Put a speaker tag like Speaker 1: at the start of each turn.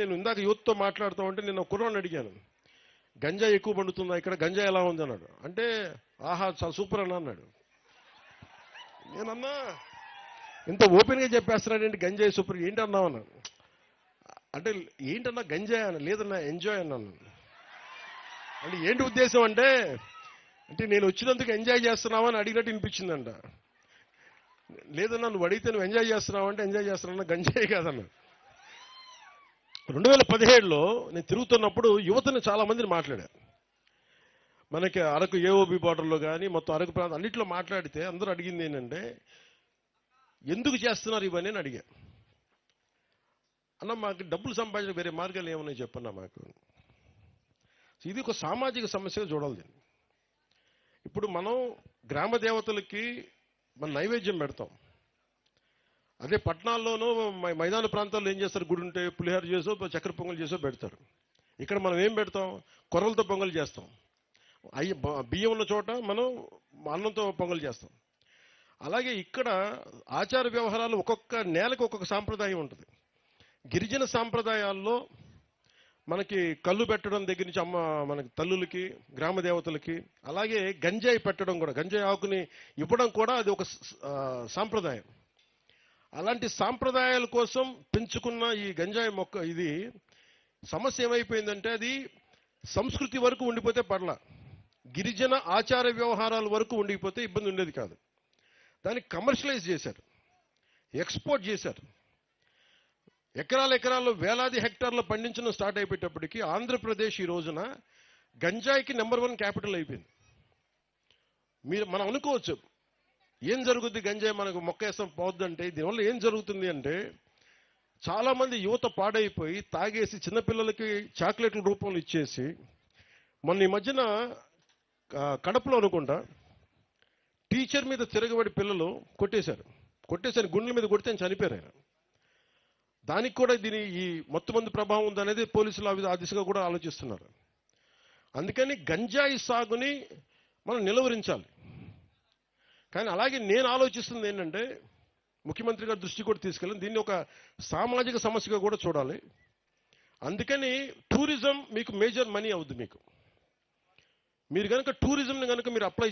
Speaker 1: నేను ఇందాక యూత్తో మాట్లాడుతూ ఉంటే నేను కుర్రాన్ని అడిగాను, గంజాయి ఎక్కువ పండుతుందా ఇక్కడ, గంజాయి ఎలా ఉంది అన్నాడు. అంటే ఆహా చాలా సూపర్ అన్న అన్నాడు. నేనన్నా ఇంత ఓపెన్గా చెప్పేస్తున్నాడేంటి గంజాయి సూపర్ ఏంటి అన్నావు అన్నాను. అంటే ఏంటన్నా గంజాయి అన్న, లేదన్నా ఎంజాయ్ అన్నాను. అంటే ఏంటి ఉద్దేశం అంటే నేను వచ్చినందుకు ఎంజాయ్ చేస్తున్నావా అని అడిగినట్టు వినిపించిందంట. లేదన్నా నువ్వు అడిగితే నువ్వు ఎంజాయ్ చేస్తున్నావు అంటే ఎంజాయ్ చేస్తున్నా, గంజాయి కాదన్నా. 2017లో నేను తిరుగుతున్నప్పుడు యువతని చాలా మందిని మాట్లాడాను. మనకి అరకు ఏఓబి బార్డర్లో కానీ మొత్తం అరకు ప్రాంతం అన్నింటిలో మాట్లాడితే అందరూ అడిగింది ఏంటంటే ఎందుకు చేస్తున్నారు ఇవన్నీ అని అడిగా. అన్న మాకు డబ్బులు సంపాదించిన వేరే మార్గాలు ఏమన్నాయి చెప్పన్నా మాకు. ఇది ఒక సామాజిక సమస్యగా చూడాలి. ఇప్పుడు మనం గ్రామ దేవతలకి మన నైవేద్యం పెడతాం. అదే పట్టణాల్లోనూ మైదాన ప్రాంతాల్లో ఏం చేస్తారు, గుడి ఉంటే పులిహోర చేసో చక్కెర పొంగల్ చేసో పెడతారు. ఇక్కడ మనం ఏం పెడతాం, కొర్రలతో పొంగల్ చేస్తాం. బియ్యం ఉన్న చోట మనం అన్నంతో పొంగల్ చేస్తాం. అలాగే ఇక్కడ ఆచార వ్యవహారాలు ఒక్కొక్క నేలకు ఒక్కొక్క సాంప్రదాయం ఉంటుంది. గిరిజన సాంప్రదాయాల్లో మనకి కళ్ళు పెట్టడం దగ్గర నుంచి మనకి తల్లులకి, గ్రామ దేవతలకి, అలాగే గంజాయి పెట్టడం కూడా, గంజాయి ఆకుని ఇవ్వడం కూడా అది ఒక సాంప్రదాయం. అలాంటి సాంప్రదాయాల కోసం పెంచుకున్న ఈ గంజాయి మొక్క ఇది సమస్య ఏమైపోయిందంటే అది సంస్కృతి వరకు ఉండిపోతే పర్లా, గిరిజన ఆచార వ్యవహారాల వరకు ఉండిపోతే ఇబ్బంది ఉండేది కాదు. దాన్ని కమర్షియలైజ్ చేశారు, ఎక్స్పోర్ట్ చేశారు. ఎకరాల్లో వేలాది హెక్టార్లు పండించడం స్టార్ట్ అయిపోయేటప్పటికీ ఆంధ్రప్రదేశ్ ఈ రోజున గంజాయికి నెంబర్ 1 క్యాపిటల్ అయిపోయింది. మనం అనుకోవచ్చు ఏం జరుగుద్ది, గంజాయి మనకు మొక్కేస్తాం పోద్దంటే. దీనివల్ల ఏం జరుగుతుంది అంటే చాలా మంది యువత పాడైపోయి తాగేసి చిన్నపిల్లలకి చాక్లెట్ల రూపంలో ఇచ్చేసి, మొన్న ఈ మధ్యన కడపలో అనుకుంటా టీచర్ మీద తిరగబడి పిల్లలు కొట్టేశారు గుండెల మీద కొడితే చనిపోయారు ఆయన. దానికి కూడా ఈ మత్తు మందు ప్రభావం ఉందనేది పోలీసులు ఆ దిశగా కూడా ఆలోచిస్తున్నారు. అందుకని గంజాయి సాగుని మనం నిలువరించాలి. కానీ అలాగే నేను ఆలోచిస్తుంది ఏంటంటే ముఖ్యమంత్రి గారి దృష్టి కూడా తీసుకెళ్ళాలి, దీన్ని ఒక సామాజిక సమస్యగా కూడా చూడాలి. అందుకని టూరిజం మీకు మేజర్ మనీ అవుద్ది. మీరు కనుక టూరిజంని కనుక మీరు అప్లై